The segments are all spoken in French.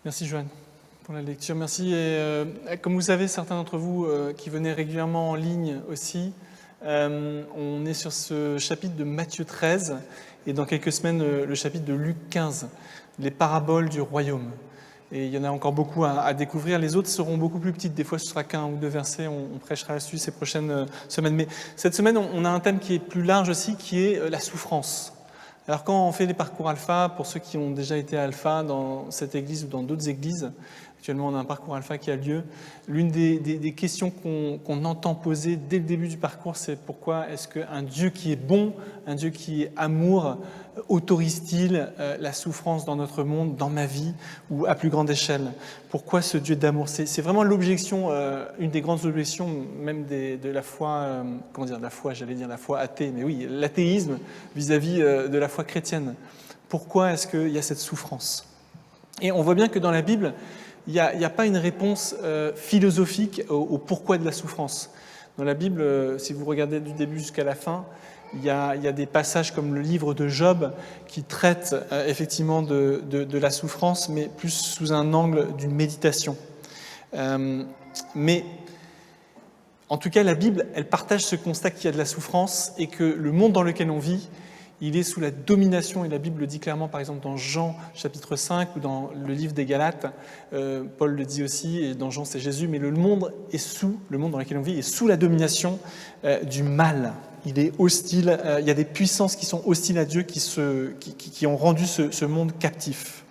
Merci Joanne pour la lecture. Merci. Et, comme vous savez, certains d'entre vous qui venaient régulièrement en ligne aussi, on est sur ce chapitre de Matthieu 13 et dans quelques semaines le chapitre de Luc 15, les paraboles du royaume. Et il y en a encore beaucoup à découvrir. Les autres seront beaucoup plus petites. Des fois, ce sera qu'un ou deux versets. On prêchera là-dessus ces prochaines semaines. Mais cette semaine, on a un thème qui est plus large aussi, qui est la souffrance. Alors quand on fait les parcours alpha, pour ceux qui ont déjà été alpha dans cette église ou dans d'autres églises, actuellement on a un parcours alpha qui a lieu, l'une des questions qu'on entend poser dès le début du parcours, c'est pourquoi est-ce qu'un Dieu qui est bon, un Dieu qui est amour, autorise-t-il la souffrance dans notre monde, dans ma vie, ou à plus grande échelle? Pourquoi ce Dieu d'amour? C'est vraiment l'objection, une des grandes objections, même de la foi, j'allais dire la foi athée, mais oui, l'athéisme vis-à-vis de la foi chrétienne. Pourquoi est-ce qu'il y a cette souffrance? Et on voit bien que dans la Bible, il n'y a pas une réponse philosophique au pourquoi de la souffrance. Dans la Bible, si vous regardez du début jusqu'à la fin, il y a des passages comme le livre de Job qui traitent effectivement de la souffrance, mais plus sous un angle d'une méditation. Mais en tout cas, la Bible, elle partage ce constat qu'il y a de la souffrance et que le monde dans lequel on vit, il est sous la domination, et la Bible le dit clairement, par exemple dans Jean chapitre 5 ou dans le livre des Galates, Paul le dit aussi, et dans Jean c'est Jésus, mais le monde dans lequel on vit est sous la domination du mal. Il est hostile, il y a des puissances qui sont hostiles à Dieu, qui ont rendu ce monde captif.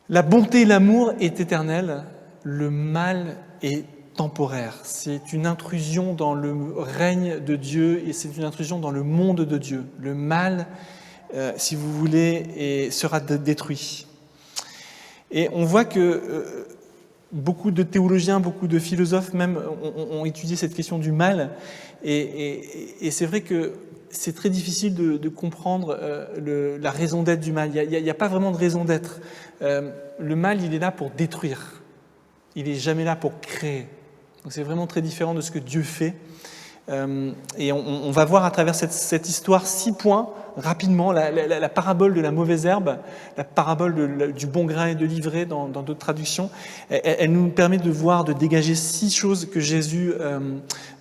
La bonté et l'amour est éternel, le mal est temporaire. C'est une intrusion dans le règne de Dieu et c'est une intrusion dans le monde de Dieu. Le mal, si vous voulez, sera détruit. Et on voit que beaucoup de théologiens, beaucoup de philosophes même ont étudié cette question du mal. Et c'est vrai que c'est très difficile de comprendre la raison d'être du mal. Il n'y a pas vraiment de raison d'être. Le mal, il est là pour détruire. Il n'est jamais là pour créer. Donc c'est vraiment très différent de ce que Dieu fait. Et on va voir à travers cette histoire 6 points, rapidement, la parabole de la mauvaise herbe, la parabole du bon grain et de l'ivraie dans d'autres traductions. Elle nous permet de voir, de dégager 6 choses que Jésus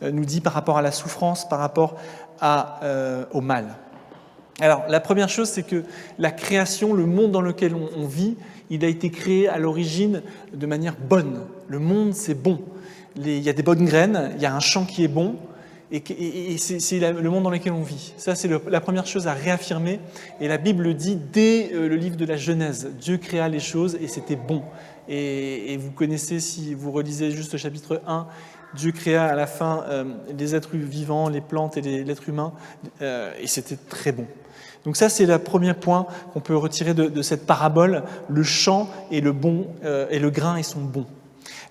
nous dit par rapport à la souffrance, par rapport au mal. Alors, la première chose, c'est que la création, le monde dans lequel on vit, il a été créé à l'origine de manière bonne. Le monde, c'est bon. Il y a des bonnes graines, il y a un champ qui est bon, et c'est le monde dans lequel on vit. Ça, c'est la première chose à réaffirmer. Et la Bible le dit dès le livre de la Genèse. Dieu créa les choses et c'était bon. Et vous connaissez, si vous relisez juste le chapitre 1, Dieu créa à la fin les êtres vivants, les plantes et l'être humain, et c'était très bon. Donc ça, c'est le premier point qu'on peut retirer de cette parabole. Le champ et le grain, ils sont bons.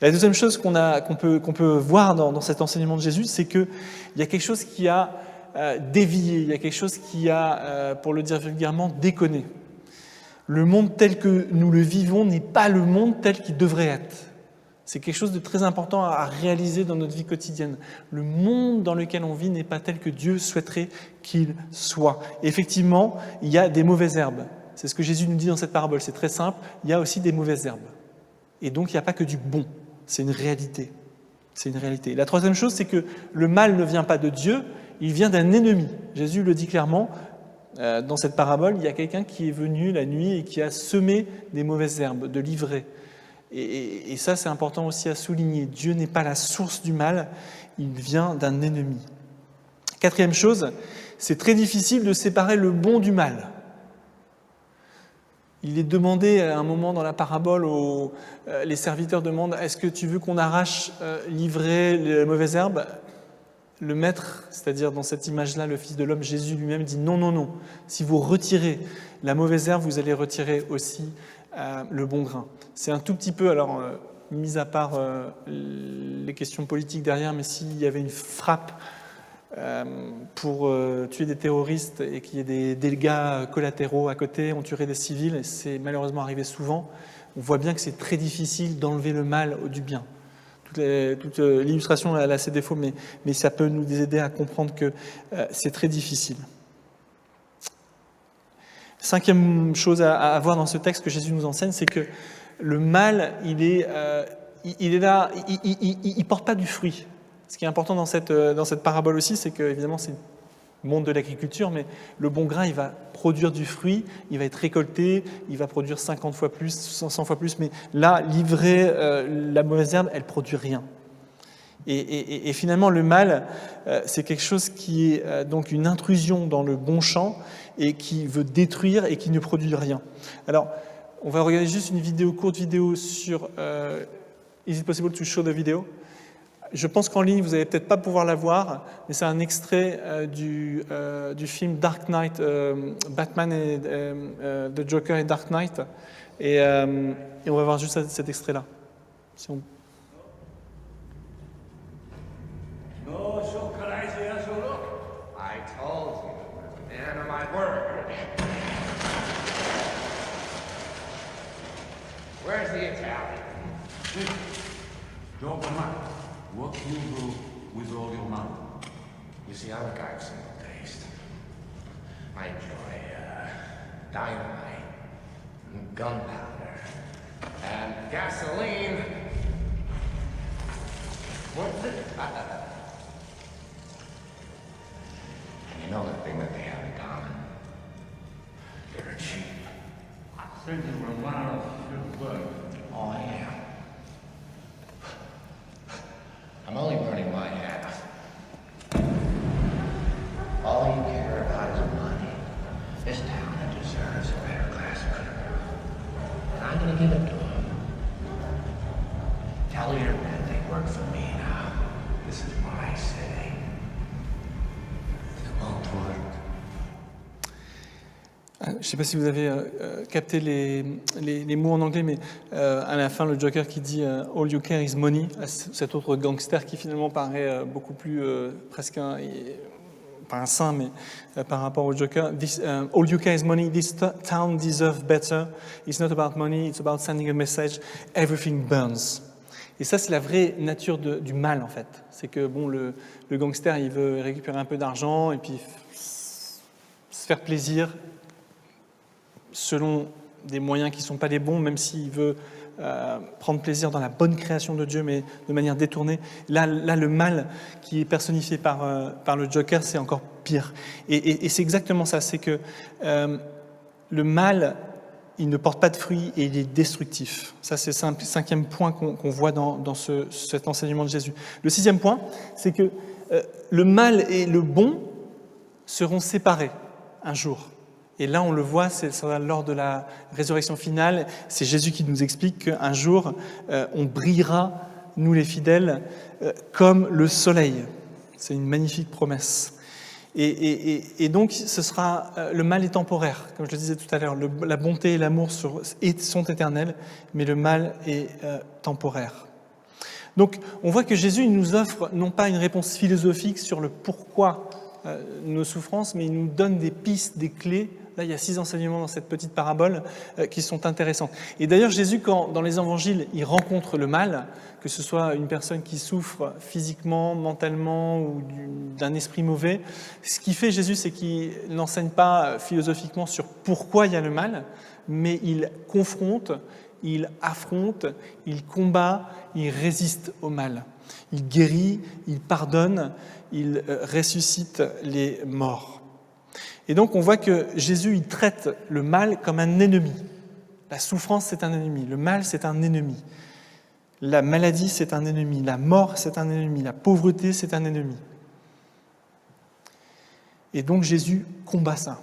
La deuxième chose qu'on peut voir dans cet enseignement de Jésus, c'est qu'il y a quelque chose qui a dévié, il y a quelque chose qui a, pour le dire vulgairement, déconné. Le monde tel que nous le vivons n'est pas le monde tel qu'il devrait être. C'est quelque chose de très important à réaliser dans notre vie quotidienne. Le monde dans lequel on vit n'est pas tel que Dieu souhaiterait qu'il soit. Et effectivement, il y a des mauvaises herbes. C'est ce que Jésus nous dit dans cette parabole. C'est très simple, il y a aussi des mauvaises herbes. Et donc, il n'y a pas que du bon. C'est une réalité. C'est une réalité. La troisième chose, c'est que le mal ne vient pas de Dieu, il vient d'un ennemi. Jésus le dit clairement, dans cette parabole, il y a quelqu'un qui est venu la nuit et qui a semé des mauvaises herbes, de l'ivraie. Et ça, c'est important aussi à souligner. Dieu n'est pas la source du mal, il vient d'un ennemi. Quatrième chose, c'est très difficile de séparer le bon du mal. Il est demandé à un moment dans la parabole, les serviteurs demandent « Est-ce que tu veux qu'on arrache l'ivraie, les mauvaises herbes ?» Le maître, c'est-à-dire dans cette image-là, le Fils de l'homme, Jésus lui-même dit « Non, non, non. Si vous retirez la mauvaise herbe, vous allez retirer aussi le bon grain. » C'est un tout petit peu, alors mis à part les questions politiques derrière, mais s'il y avait une frappe pour tuer des terroristes et qu'il y ait des dégâts collatéraux à côté, on tuerait des civils, et c'est malheureusement arrivé souvent, on voit bien que c'est très difficile d'enlever le mal du bien. Toute l'illustration elle a ses défauts, mais ça peut nous aider à comprendre que c'est très difficile. Cinquième chose à voir dans ce texte que Jésus nous enseigne, c'est que le mal, il est là, il porte pas du fruit. Ce qui est important dans cette parabole aussi, c'est que, évidemment, c'est le monde de l'agriculture, mais le bon grain, il va produire du fruit, il va être récolté, il va produire 50 fois plus, 100 fois plus, mais là, l'ivraie, la mauvaise herbe, elle produit rien. Et finalement, le mal, c'est quelque chose qui est donc une intrusion dans le bon champ et qui veut détruire et qui ne produit rien. Alors, on va regarder juste une courte vidéo sur Is it possible to show the video? Je pense qu'en ligne, vous n'allez peut-être pas pouvoir la voir, mais c'est un extrait du film Dark Knight, Batman et The Joker et Dark Knight. Et on va voir juste cet extrait-là. Si on... No, so crazy as you look. I told you, man of my word. Where's the Italian? Gentlemen, what do you do with all your money? You see, I'm a guy of simple taste. I enjoy dynamite, and gunpowder, and gasoline. What's it? And you know the thing that they have in common? They're cheap. I think you were one of your work. Oh, I am. I'm only burning my half. All you care about is money. This town deserves a better class of criminal. And I'm gonna give it to them. Tell your men they work for me now. This is my city. It won't work. Je ne sais pas si vous avez capté les mots en anglais, mais à la fin, le Joker qui dit « All you care is money », à cet autre gangster qui finalement paraît beaucoup plus presque pas un saint, mais par rapport au Joker. All you care is money, this town deserves better. It's not about money, it's about sending a message. Everything burns. Et ça, c'est la vraie nature du mal, en fait. C'est que bon, le gangster, il veut récupérer un peu d'argent et puis se faire plaisir selon des moyens qui ne sont pas les bons, même s'il veut prendre plaisir dans la bonne création de Dieu, mais de manière détournée. Là le mal qui est personnifié par le Joker, c'est encore pire. Et c'est exactement ça, c'est que le mal, il ne porte pas de fruits et il est destructif. Ça, c'est le cinquième point qu'on voit dans cet enseignement de Jésus. Le sixième point, c'est que le mal et le bon seront séparés un jour. Et là, on le voit, c'est lors de la résurrection finale, c'est Jésus qui nous explique qu'un jour, on brillera, nous les fidèles, comme le soleil. C'est une magnifique promesse. Et donc, le mal est temporaire, comme je le disais tout à l'heure. La bonté et l'amour sont éternels, mais le mal est temporaire. Donc, on voit que Jésus nous offre non pas une réponse philosophique sur le pourquoi nos souffrances, mais il nous donne des pistes, des clés. Là, il y a 6 enseignements dans cette petite parabole qui sont intéressants. Et d'ailleurs, Jésus, quand dans les évangiles, il rencontre le mal, que ce soit une personne qui souffre physiquement, mentalement ou d'un esprit mauvais, ce qu'il fait, Jésus, c'est qu'il n'enseigne pas philosophiquement sur pourquoi il y a le mal, mais il confronte, il affronte, il combat, il résiste au mal. Il guérit, il pardonne, il ressuscite les morts. Et donc on voit que Jésus, il traite le mal comme un ennemi. La souffrance, c'est un ennemi. Le mal, c'est un ennemi. La maladie, c'est un ennemi. La mort, c'est un ennemi. La pauvreté, c'est un ennemi. Et donc Jésus combat ça.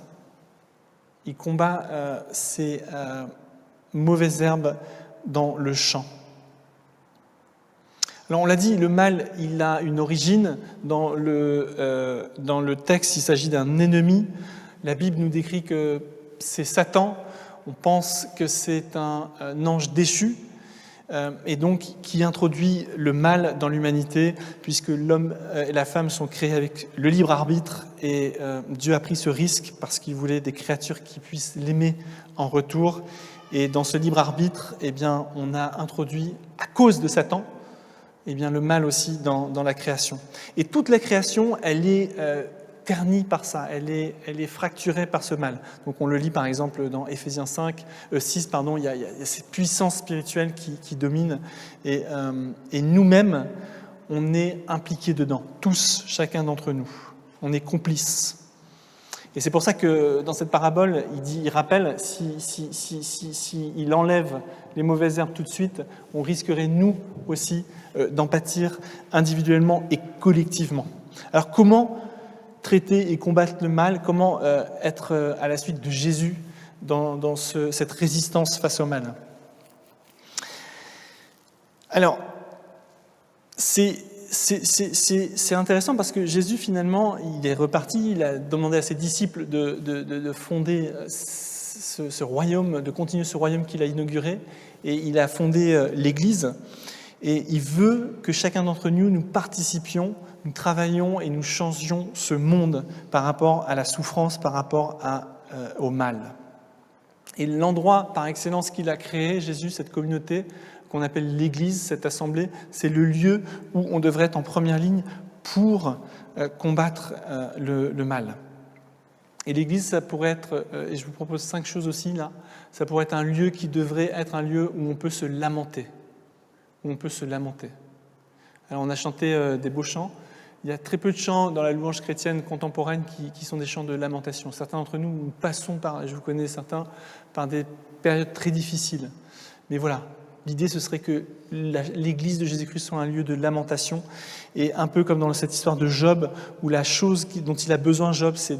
Il combat ces mauvaises herbes dans le champ. Alors on l'a dit, le mal, il a une origine. Dans le texte, il s'agit d'un ennemi. La Bible nous décrit que c'est Satan. On pense que c'est un ange déchu, et donc qui introduit le mal dans l'humanité, puisque l'homme et la femme sont créés avec le libre arbitre, et Dieu a pris ce risque parce qu'il voulait des créatures qui puissent l'aimer en retour. Et dans ce libre arbitre, eh bien, on a introduit, à cause de Satan, eh bien, le mal aussi dans la création. Et toute la création, elle est ternie par ça, elle est fracturée par ce mal. Donc on le lit par exemple dans Éphésiens 6, il y a cette puissance spirituelle qui domine, et nous-mêmes, on est impliqués dedans, tous, chacun d'entre nous. On est complices. Et c'est pour ça que dans cette parabole, il rappelle, s'il enlève les mauvaises herbes tout de suite, on risquerait nous aussi d'en pâtir individuellement et collectivement. Alors comment traiter et combattre le mal, comment être à la suite de Jésus dans cette résistance face au mal? Alors, c'est intéressant parce que Jésus, finalement, il est reparti, il a demandé à ses disciples de fonder ce royaume, de continuer ce royaume qu'il a inauguré, et il a fondé l'Église, et il veut que chacun d'entre nous, nous participions, nous travaillions et nous changions ce monde par rapport à la souffrance, par rapport au mal. Et l'endroit par excellence qu'il a créé, Jésus, cette communauté, qu'on appelle l'Église, cette assemblée, c'est le lieu où on devrait être en première ligne pour combattre le mal. Et l'Église, ça pourrait être, et je vous propose 5 choses aussi là, ça pourrait être un lieu qui devrait être un lieu où on peut se lamenter. Où on peut se lamenter. Alors on a chanté des beaux chants. Il y a très peu de chants dans la louange chrétienne contemporaine qui sont des chants de lamentation. Certains d'entre nous, nous passons par, je vous connais certains, par des périodes très difficiles. Mais voilà. L'idée, ce serait que l'Église de Jésus-Christ soit un lieu de lamentation, et un peu comme dans cette histoire de Job, où la chose dont il a besoin, Job, c'est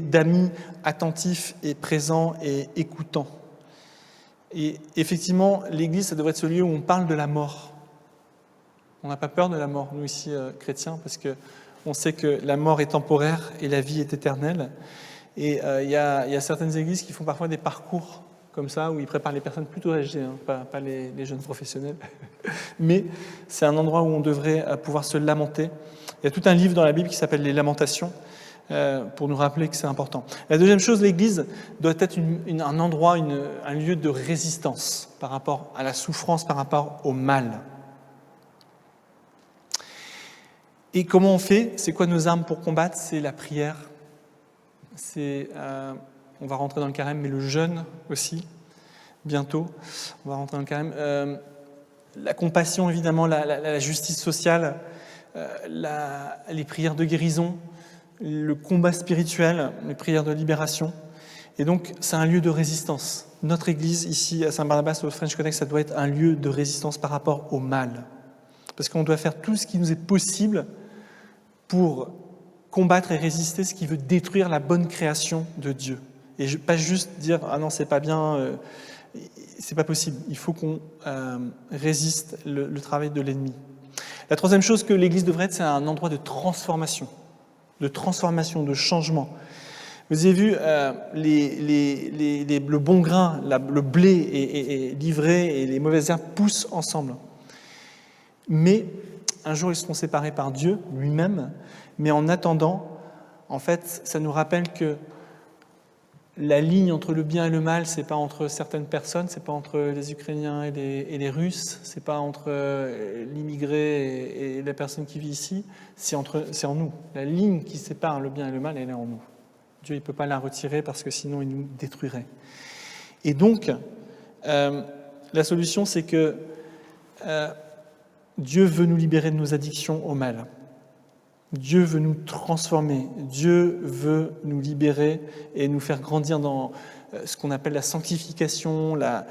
d'amis attentifs et présents et écoutants. Et effectivement, l'Église, ça devrait être ce lieu où on parle de la mort. On n'a pas peur de la mort, nous ici, chrétiens, parce qu'on sait que la mort est temporaire et la vie est éternelle. Et il y a certaines églises qui font parfois des parcours comme ça, où ils préparent les personnes plutôt âgées, pas les jeunes professionnels. Mais c'est un endroit où on devrait pouvoir se lamenter. Il y a tout un livre dans la Bible qui s'appelle « Les Lamentations », pour nous rappeler que c'est important. La deuxième chose, l'Église doit être un endroit, un lieu de résistance par rapport à la souffrance, par rapport au mal. Et comment on fait? C'est quoi nos armes pour combattre? C'est la prière. On va rentrer dans le carême, mais le jeûne aussi, bientôt. On va rentrer dans le carême. La compassion, évidemment, la justice sociale, les prières de guérison, le combat spirituel, les prières de libération. Et donc, c'est un lieu de résistance. Notre église, ici, à Saint-Barnabas, au French Connect, ça doit être un lieu de résistance par rapport au mal. Parce qu'on doit faire tout ce qui nous est possible pour combattre et résister ce qui veut détruire la bonne création de Dieu. Et pas juste dire « Ah non, c'est pas bien, c'est pas possible ». Il faut qu'on résiste le travail de l'ennemi. La troisième chose que l'Église devrait être, c'est un endroit de transformation, de changement. Vous avez vu, le bon grain, le blé est livré et les mauvaises herbes poussent ensemble. Mais un jour, ils seront séparés par Dieu lui-même. Mais en attendant, en fait, ça nous rappelle que la ligne entre le bien et le mal, c'est pas entre certaines personnes, c'est pas entre les Ukrainiens et les Russes, c'est pas entre l'immigré et la personne qui vit ici, c'est en nous. La ligne qui sépare le bien et le mal, elle est en nous. Dieu, il peut pas la retirer parce que sinon il nous détruirait. Et donc, la solution, c'est que Dieu veut nous libérer de nos addictions au mal. Dieu veut nous transformer, Dieu veut nous libérer et nous faire grandir dans ce qu'on appelle la sanctification, le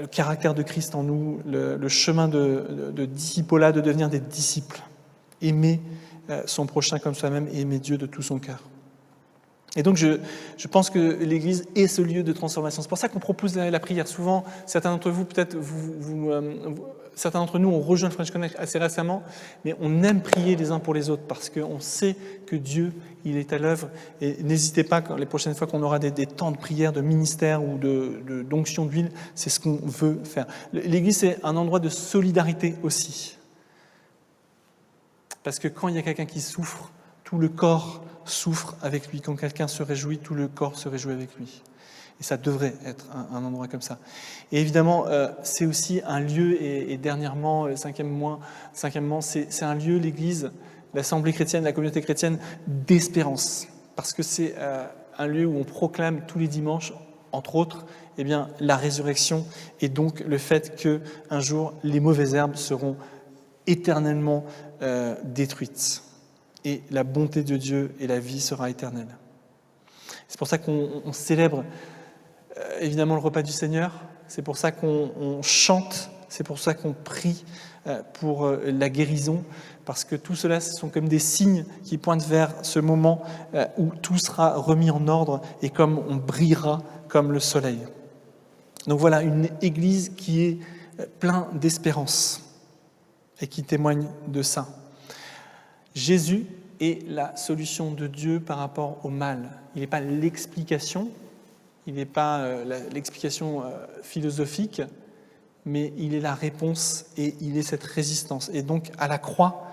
caractère de Christ en nous, le chemin de discipolat, de devenir des disciples, aimer son prochain comme soi-même et aimer Dieu de tout son cœur. Et donc je pense que l'Église est ce lieu de transformation. C'est pour ça qu'on propose la prière. Souvent, certains d'entre vous, peut-être, certains d'entre nous ont rejoint le French Connect assez récemment, mais on aime prier les uns pour les autres parce qu'on sait que Dieu, il est à l'œuvre. Et n'hésitez pas, les prochaines fois qu'on aura des temps de prière, de ministère ou d'onction d'huile, c'est ce qu'on veut faire. L'Église, c'est un endroit de solidarité aussi. Parce que quand il y a quelqu'un qui souffre, tout le corps souffre avec lui. Quand quelqu'un se réjouit, tout le corps se réjouit avec lui. Et ça devrait être un endroit comme ça. Et évidemment, c'est aussi un lieu, et dernièrement, cinquièmement, c'est un lieu, l'Église, l'assemblée chrétienne, la communauté chrétienne d'espérance, parce que c'est un lieu où on proclame tous les dimanches, entre autres, eh bien, la résurrection et donc le fait qu'un jour, les mauvaises herbes seront éternellement détruites et la bonté de Dieu et la vie sera éternelle. C'est pour ça qu'on célèbre évidemment le repas du Seigneur, c'est pour ça qu'on chante, c'est pour ça qu'on prie pour la guérison, parce que tout cela, ce sont comme des signes qui pointent vers ce moment où tout sera remis en ordre et comme on brillera comme le soleil. Donc voilà, une église qui est pleine d'espérance et qui témoigne de ça. Jésus est la solution de Dieu par rapport au mal. Il n'est pas l'explication, il n'est pas l'explication philosophique, mais il est la réponse et il est cette résistance. Et donc, à la croix,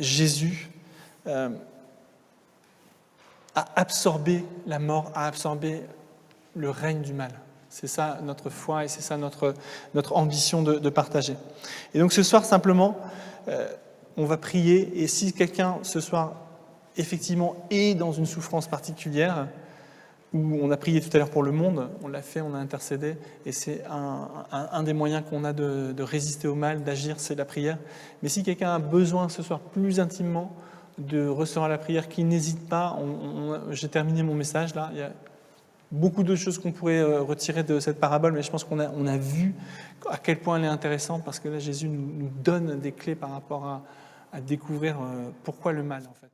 Jésus a absorbé la mort, a absorbé le règne du mal. C'est ça notre foi et c'est ça notre ambition de partager. Et donc ce soir, simplement, on va prier. Et si quelqu'un, ce soir, effectivement, est dans une souffrance particulière, où on a prié tout à l'heure pour le monde, on l'a fait, on a intercédé, et c'est un des moyens qu'on a de résister au mal, d'agir, c'est la prière. Mais si quelqu'un a besoin ce soir plus intimement de recevoir la prière, qu'il n'hésite pas, j'ai terminé mon message là, il y a beaucoup de choses qu'on pourrait retirer de cette parabole, mais je pense qu'on a vu à quel point elle est intéressante, parce que là Jésus nous donne des clés par rapport à découvrir pourquoi le mal en fait.